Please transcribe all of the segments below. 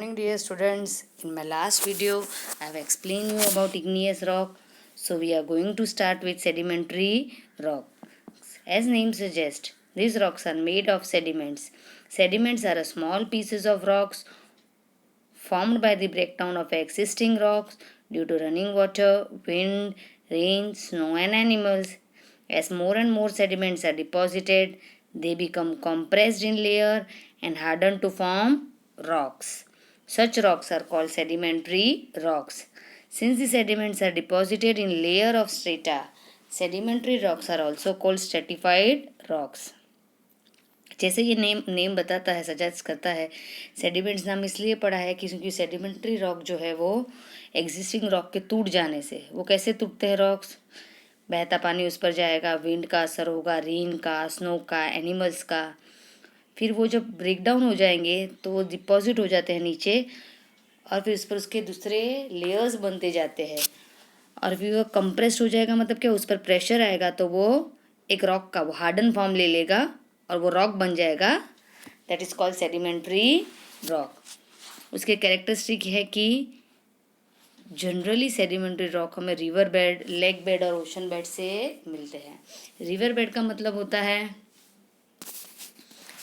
Morning dear students, in my last video I have explained you about igneous rock. So we are going to start with sedimentary rock. As name suggests, these rocks are made of sediments. Sediments are small pieces of rocks formed by the breakdown of existing rocks due to running water, wind, rain, snow and animals. As more and more sediments are deposited, they become compressed in layer and harden to form rocks. Such rocks are called sedimentary rocks. Since the sediments are deposited in layer of strata, sedimentary rocks are also called stratified rocks. जैसे ये name बताता है, suggest करता है, sediments नाम इसलिए पड़ा है कि क्योंकि सेडिमेंट्री रॉक जो है वो एग्जिस्टिंग रॉक के टूट जाने से, वो कैसे टूटते हैं रॉक्स, बहता पानी उस पर जाएगा, विंड का असर होगा, रेन का, स्नो का, एनिमल्स का, फिर वो जब ब्रेक डाउन हो जाएंगे तो वो डिपॉजिट हो जाते हैं नीचे और फिर उस पर उसके दूसरे लेयर्स बनते जाते हैं और फिर वो कंप्रेस्ड हो जाएगा, मतलब क्या, उस पर प्रेशर आएगा तो वो एक रॉक का वो हार्डन फॉर्म ले लेगा और वो रॉक बन जाएगा. That is called sedimentary rock. उसके कैरेक्टरिस्टिक है कि जनरली सेडिमेंट्री रॉक हमें रिवर बेड, लेक बेड और ओशन बेड से मिलते हैं. रिवर बेड का मतलब होता है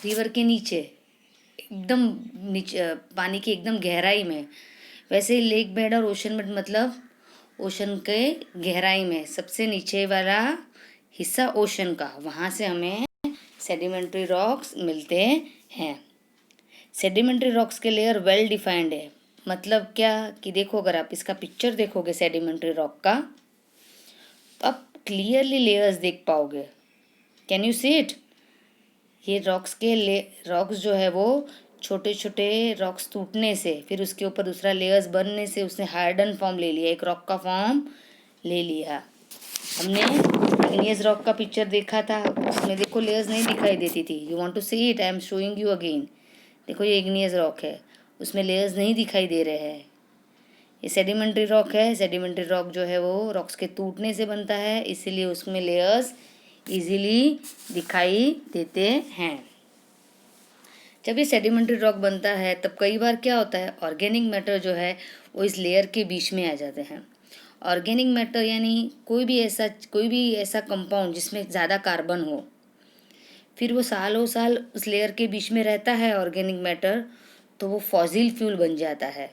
रिवर के नीचे, एकदम नीचे पानी की एकदम गहराई में. वैसे ही लेक बेड और ओशन बेड मतलब ओशन के गहराई में सबसे नीचे वाला हिस्सा ओशन का, वहाँ से हमें सेडिमेंट्री रॉक्स मिलते हैं. सेडिमेंट्री रॉक्स के लेयर वेल डिफाइंड है. मतलब क्या कि देखो, अगर आप इसका पिक्चर देखोगे सेडिमेंट्री रॉक का तो आप क्लियरली लेयर्स देख पाओगे. Can you see it? ये रॉक्स जो है वो छोटे छोटे रॉक्स टूटने से, फिर उसके ऊपर दूसरा लेयर्स बनने से उसने हार्डन फॉर्म ले लिया, एक रॉक का फॉर्म ले लिया. हमने इग्नियस रॉक का पिक्चर देखा था, उसमें देखो लेयर्स नहीं दिखाई देती थी. You want to see it? I am showing you again. देखो ये इग्नियस रॉक है, उसमें लेयर्स नहीं दिखाई दे रहे हैं. ये सेडिमेंट्री रॉक है. सेडिमेंट्री रॉक जो है वो रॉक्स के टूटने से बनता है, इसीलिए उसमें लेयर्स इजीली दिखाई देते हैं. जब ये सेडिमेंट्री रॉक बनता है तब कई बार क्या होता है, ऑर्गेनिक मैटर जो है वो इस लेयर के बीच में आ जाते हैं. ऑर्गेनिक मैटर यानी कोई भी ऐसा कंपाउंड जिसमें ज़्यादा कार्बन हो, फिर वो सालों साल उस लेयर के बीच में रहता है ऑर्गेनिक मैटर, तो वो फॉसिल फ्यूल बन जाता है.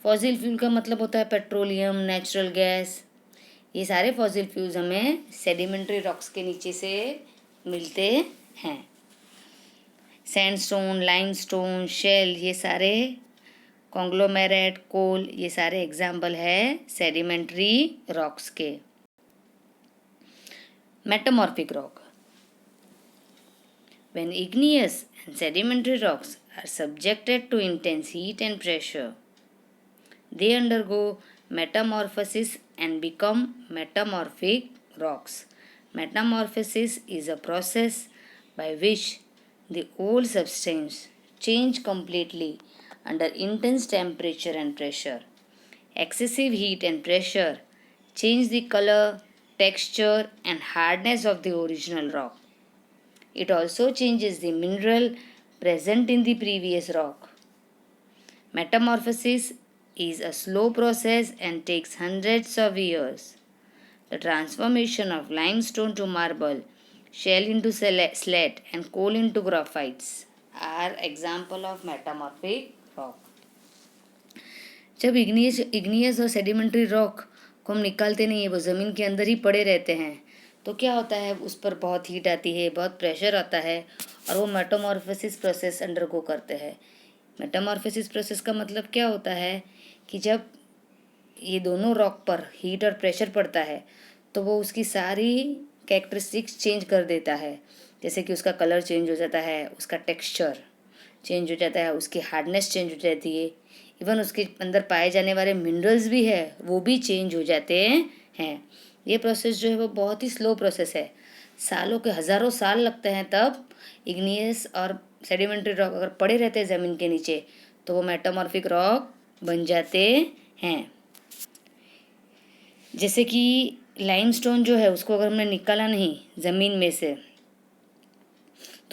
फॉसिल फ्यूल का मतलब होता है पेट्रोलियम, नेचुरल गैस. ये सारे फॉसिल फ्यूल्स हमें सेडिमेंट्री रॉक्स के नीचे से मिलते हैं. सैंडस्टोन, लाइमस्टोन, शेल, ये सारे कॉन्ग्लोमेरेट, कोल, ये सारे एग्जाम्पल है सेडिमेंट्री रॉक्स के. Metamorphic rock. When igneous and sedimentary rocks are subjected to intense heat and pressure, they undergo metamorphosis and become metamorphic rocks. Metamorphosis is a process by which the old substance change completely under intense temperature and pressure. Excessive heat and pressure change the color, texture, and hardness of the original rock. It also changes the mineral present in the previous rock. Metamorphosis is a slow process and takes hundreds of years. The transformation of limestone to marble, shell into slate, and coal into graphites are example of metamorphic rock. जब igneous और sedimentary rock को हम निकालते नहीं है, वो ज़मीन के अंदर ही पड़े रहते हैं, तो क्या होता है, उस पर बहुत हीट आती है, बहुत प्रेशर आता है और वो मेटामॉर्फोसिस प्रोसेस अंडरगो करते हैं. मेटामॉर्फोसिस प्रोसेस का मतलब क्या होता है कि जब ये दोनों रॉक पर हीट और प्रेशर पड़ता है तो वो उसकी सारी कैरेक्टरिस्टिक्स चेंज कर देता है. जैसे कि उसका कलर चेंज हो जाता है, उसका टेक्सचर चेंज हो जाता है, उसकी हार्डनेस चेंज हो जाती है, इवन उसके अंदर पाए जाने वाले मिनरल्स भी है वो भी चेंज हो जाते हैं. ये प्रोसेस जो है वो बहुत ही स्लो प्रोसेस है, सालों के हज़ारों साल लगते हैं. तब इग्नियस और सेडिमेंट्री रॉक अगर पड़े रहते हैं ज़मीन के नीचे तो वो मेटामॉर्फिक रॉक बन जाते हैं. जैसे कि लाइमस्टोन जो है उसको अगर हमने निकाला नहीं ज़मीन में से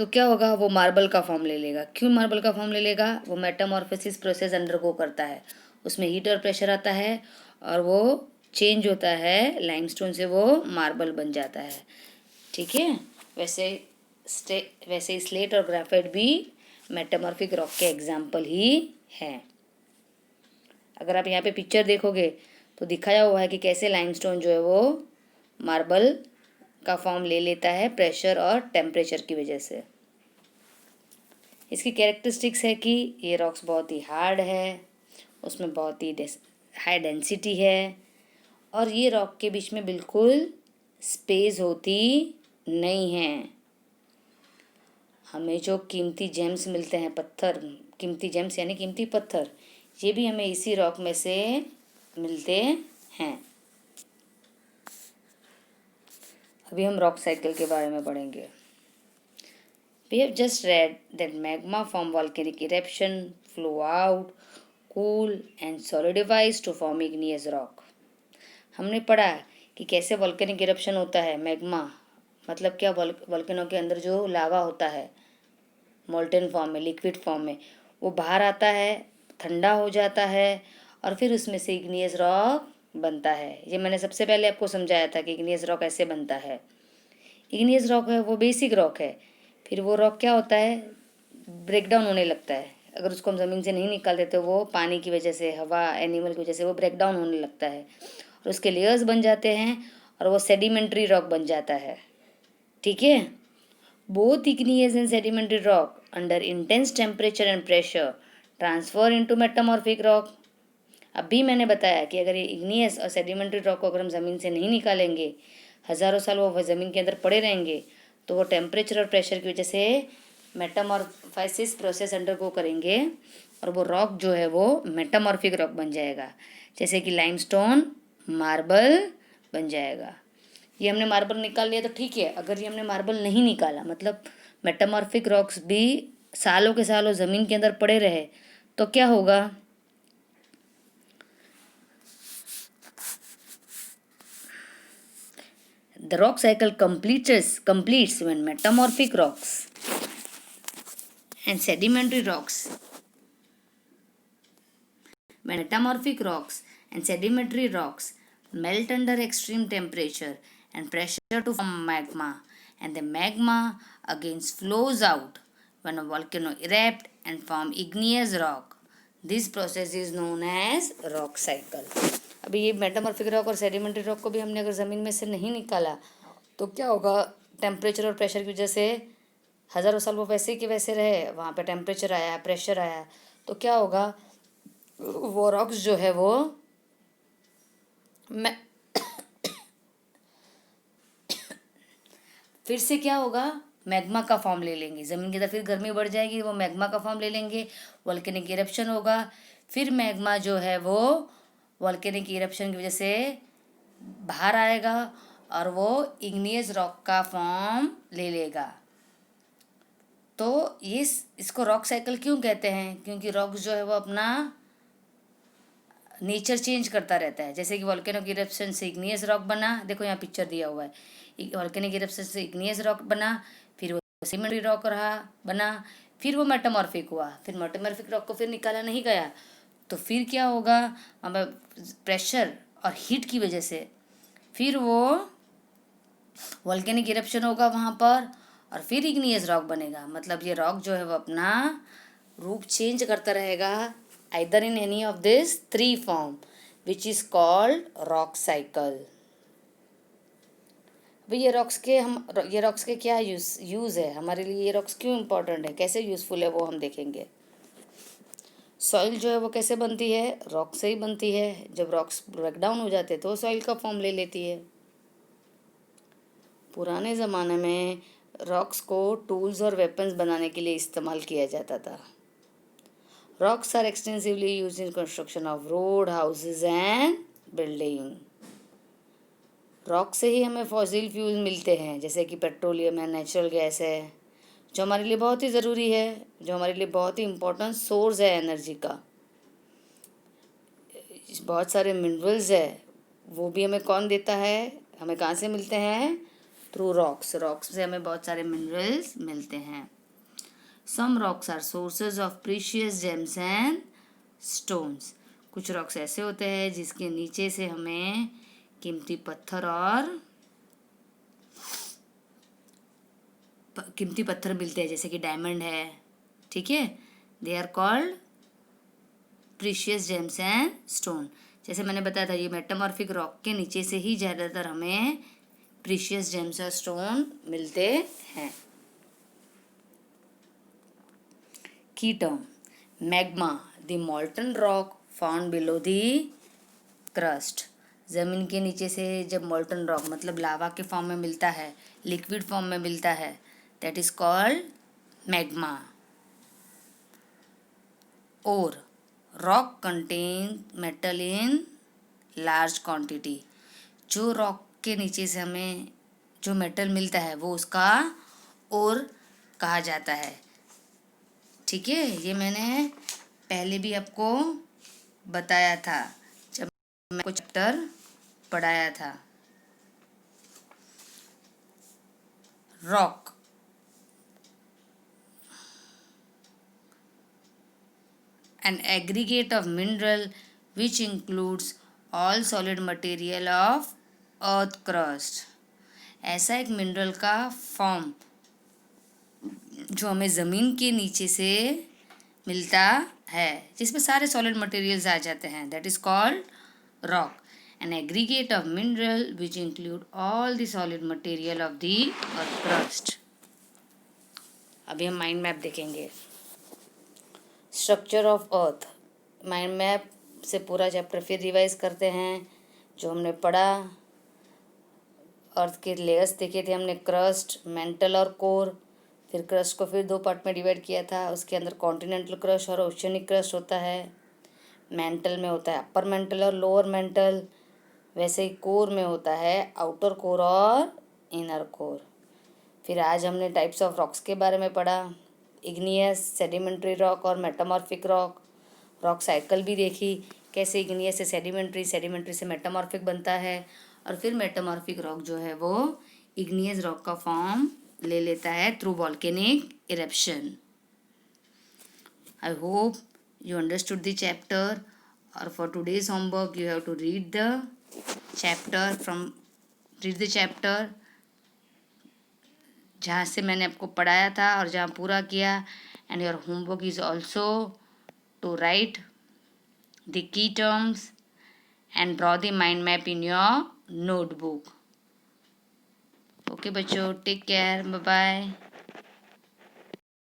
तो क्या होगा, वो मार्बल का फॉर्म ले लेगा। क्यों मार्बल का फॉर्म ले लेगा, वो मेटामॉर्फोसिस प्रोसेस अंडरगो करता है, उसमें हीट और प्रेशर आता है और वो चेंज होता है, लाइमस्टोन से वो मार्बल बन जाता है। ठीक है, वैसे स्लेट और ग्राफाइट भी मेटामॉर्फिक रॉक के एग्जाम्पल ही हैं। अगर आप यहाँ पे पिक्चर देखोगे तो दिखाया हुआ है कि कैसे लाइमस्टोन जो है वो मार्बल का फॉर्म ले लेता है प्रेशर और टेम्परेचर की वजह से। इसकी कैरेक्टरिस्टिक्स है कि ये रॉक्स बहुत ही हार्ड है, उसमें बहुत ही हाई डेंसिटी है और ये रॉक के बीच में बिल्कुल स्पेस होती नहीं है। हमें जो कीमती जेम्स मिलते हैं, पत्थर, कीमती जेम्स यानी कीमती पत्थर, ये भी हमें इसी रॉक में से मिलते हैं। अभी हम रॉक साइकिल के बारे में पढ़ेंगे। We have just read that magma from volcanic eruption flow out, cool and solidifies to form igneous rock. हमने पढ़ा कि कैसे वॉल्केनिक इरप्शन होता है। मैग्मा मतलब क्या, वॉल्केनो के अंदर जो लावा होता है मोल्टेन फॉर्म में, लिक्विड फॉर्म में, वो बाहर आता है, ठंडा हो जाता है और फिर उसमें से इग्नियस रॉक बनता है। ये मैंने सबसे पहले आपको समझाया था कि इग्नियस रॉक ऐसे बनता है। इग्नियस रॉक है वो बेसिक रॉक है, फिर वो रॉक क्या होता है, ब्रेक डाउन होने लगता है। अगर उसको हम ज़मीन से नहीं निकालते तो वो पानी की वजह से, हवा, एनिमल की वजह से वो ब्रेक डाउन होने लगता है और उसके लेयर्स बन जाते हैं और वो सेडिमेंट्री रॉक बन जाता है। ठीक है, both igneous and sedimentary rock under intense temperature and pressure transfer into metamorphic rock. अभी मैंने बताया कि अगर ये इग्नियस और सेडिमेंट्री रॉक को अगर हम ज़मीन से नहीं निकालेंगे, हज़ारों साल वो ज़मीन के अंदर पड़े रहेंगे, तो वो टेम्परेचर और प्रेशर की वजह से मेटामॉर्फोसिस प्रोसेस अंडरगो करेंगे और वो रॉक जो है वो मेटामॉर्फिक रॉक बन जाएगा, जैसे कि लाइमस्टोन मार्बल बन जाएगा। ये हमने मार्बल निकाल लिया तो ठीक है, अगर ये हमने मार्बल नहीं निकाला, मतलब मेटामॉर्फिक रॉक्स भी सालों के सालों ज़मीन के अंदर पड़े रहे, तो क्या होगा, the rock cycle completes when metamorphic rocks and sedimentary rocks melt under extreme temperature and pressure to form magma, and the magma again flows out when a volcano erupts and form igneous rock. This process is known as rock cycle. अभी ये metamorphic rock और sedimentary rock को भी हमने अगर ज़मीन में से नहीं निकाला तो क्या होगा, टेम्परेचर और प्रेशर की वजह से हज़ारों साल वो वैसे के वैसे रहे, वहाँ पे टेम्परेचर आया, प्रेशर आया, तो क्या होगा, वो रॉक्स जो है वो फिर से क्या होगा, मैग्मा का फॉर्म ले लेंगे। ज़मीन के अंदर फिर गर्मी बढ़ जाएगी, वो मैग्मा का फॉर्म ले लेंगे, वॉल्केनिक इरप्शन होगा, फिर मैग्मा जो है वो वॉल्केनिक इरप्शन की वजह से बाहर आएगा और वो इग्नियस रॉक का फॉर्म ले लेगा। तो ये इसको रॉक साइकिल क्यों कहते हैं, क्योंकि रॉक जो है वो अपना नेचर चेंज करता रहता है। जैसे कि वॉल्केनिक इरप्शन से इग्नियस रॉक बना, देखो यहाँ पिक्चर दिया हुआ है, वॉल्केनिक इरप्शन से इग्नियस रॉक बना, फिर वो सेडिमेंट्री रॉक रहा बना, फिर वो मेटामॉर्फिक हुआ, फिर मेटामॉर्फिक रॉक को फिर निकाला नहीं गया, तो फिर क्या होगा, हमें प्रेशर और हीट की वजह से फिर वो वॉल्केनिक इरप्शन होगा वहाँ पर और फिर इग्नियस रॉक बनेगा। मतलब ये रॉक जो है वो अपना रूप चेंज करता रहेगा, either in any of this three form which is called rock cycle. भाई ये रॉक्स के क्या यूज़ है हमारे लिए, ये रॉक्स क्यों इम्पोर्टेंट है, कैसे यूज़फुल है, वो हम देखेंगे। सॉइल जो है वो कैसे बनती है, रॉक से ही बनती है। जब रॉक्स ब्रेक डाउन हो जाते हैं तो सॉइल का फॉर्म ले लेती है। पुराने ज़माने में रॉक्स को टूल्स और वेपन्स बनाने के लिए इस्तेमाल किया जाता था। Rocks are extensively used in construction of road, houses and building. Rock से ही हमें फॉसिल फ्यूल मिलते हैं, जैसे कि पेट्रोलियम है, नेचुरल गैस है, जो हमारे लिए बहुत ही ज़रूरी है, जो हमारे लिए बहुत ही इम्पोर्टेंट सोर्स है एनर्जी का। बहुत सारे मिनरल्स है, वो भी हमें कौन देता है, हमें कहाँ से मिलते हैं, थ्रू रॉक्स। रॉक्स से हमें बहुत सारे मिनरल्स मिलते हैं। Some rocks are sources of precious gems and stones. कुछ रॉक्स ऐसे होते हैं जिसके नीचे से हमें कीमती पत्थर और कीमती पत्थर मिलते हैं, जैसे कि डायमंड है, ठीक है। They are called precious gems and stone. जैसे मैंने बताया था, ये मेटामॉर्फिक रॉक के नीचे से ही ज़्यादातर हमें प्रीशियस जेम्स और स्टोन मिलते हैं। की term magma, the मॉल्टन rock found below the crust. ज़मीन के नीचे से जब मॉल्टन रॉक मतलब लावा के फॉर्म में मिलता है, लिक्विड फॉर्म में मिलता है, दैट इज कॉल्ड मैग्मा। और rock contain metal in large quantity. जो रॉक के नीचे से हमें जो मेटल मिलता है वो उसका ओर कहा जाता है, ठीक है। ये मैंने पहले भी आपको बताया था जब मैं कुछ चैप्टर पढ़ाया था। Rock an aggregate of mineral which includes all solid material of earth crust। ऐसा एक मिनरल का फॉर्म जो हमें ज़मीन के नीचे से मिलता है, जिसमें सारे सॉलिड मटेरियल्स आ जाते हैं, that is called rock. An aggregate of mineral which include all the solid material of the earth crust. अभी हम माइंड मैप देखेंगे। Structure of earth, mind map से पूरा चैप्टर फिर रिवाइज करते हैं जो हमने पढ़ा। अर्थ के लेयर्स देखे थे हमने, क्रस्ट, मेंटल और कोर। फिर क्रस्ट को फिर 2 पार्ट में डिवाइड किया था, उसके अंदर कॉन्टिनेंटल क्रस्ट और ओशियनिक क्रस्ट होता है। मेंटल में होता है अपर मेंटल और लोअर मेंटल, वैसे ही कोर में होता है आउटर कोर और इनर कोर। फिर आज हमने टाइप्स ऑफ रॉक्स के बारे में पढ़ा, इग्नियस, सेडिमेंट्री रॉक और मेटामॉर्फिक रॉक। रॉक साइकिल भी देखी, कैसे इग्नियस से सेडिमेंट्री, सेडिमेंट्री से मेटामॉर्फिक बनता है, और फिर मेटामॉर्फिक रॉक जो है वो इग्नियस रॉक का फॉर्म ले लेता है through volcanic eruption. I hope you understood the chapter, or for today's homework you have to read the chapter जहाँ से मैंने आपको पढ़ाया था और जहाँ पूरा किया, and your homework is also to write the key terms and draw the mind map in your notebook. Okay बच्चों, take care, bye bye.